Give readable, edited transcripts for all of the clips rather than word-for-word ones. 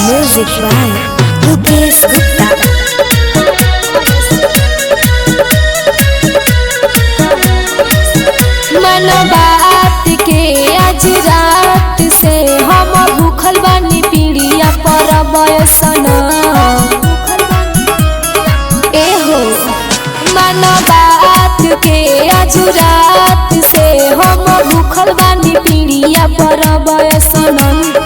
Music by Rupesh Gupta। मन बात के आज रात से हम भूखल बानी पीड़िया पर बयसन एहो। मन बात के आज रात से हम भूखल बानी पीड़िया पर बयसन।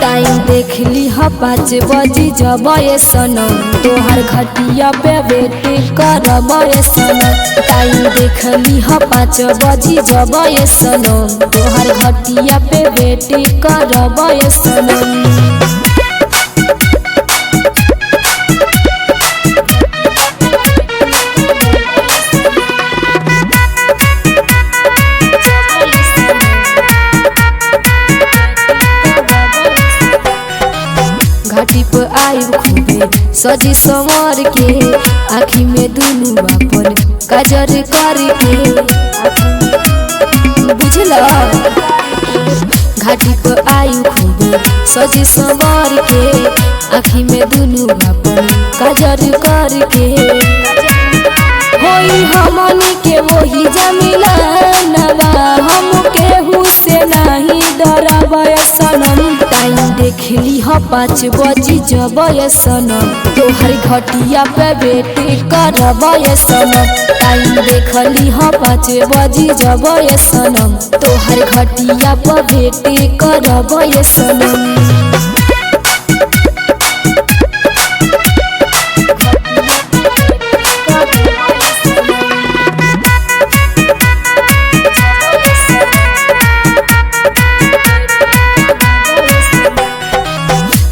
टाइम देख ली 5 बजी जब सनम तोहर घटिया पे वेट करब सनम। टाइम देख ली 5 बजी जब सनम तोहर घटिया पे वेट करब सनम। घाटी पे आई खूबे सजी संवर के आँखी में दुनू अपन काजर करके बुझल। घाटी पे आई खूबे सजी संवर के आँखी में दुनू अपन काजर करके होई हमनी के वही जमीला नवा हम केहू से नहीं डरब सनम। टाइम देख ली 5 बजी जब सनम तोहर घटिया पे वेट करब सनम। टाइम देख ली 5 बजी जब सनम तोहर घटिया पे वेट करब सनम।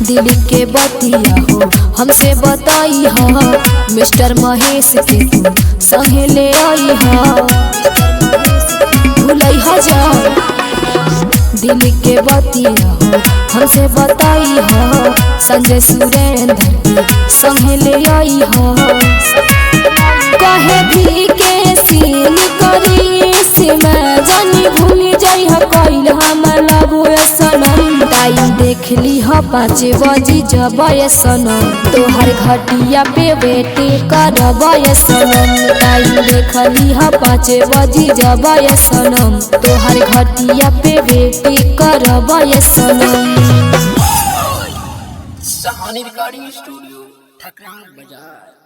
दिल के बतिया हो हमसे बताई हो मिस्टर महेश के तू संगे ले आई हो भूलई हो जा। दिल के बतिया हो हमसे बताई हो संजय सुरेंद्र के संगे ले आई हो। कहे भी के सीन करी सीमा जानी भूल जाई हो कइल हम लबो सनम। टाइम देख ली 5 बजी जब सनम तोहर घटिया पे वेट करब सनम। टाइम देख ली 5 बजी जब सनम तोहर घटिया पे वेट करब सनम। सहानी रिकॉर्डिंग स्टूडियो ठकरार बाजार।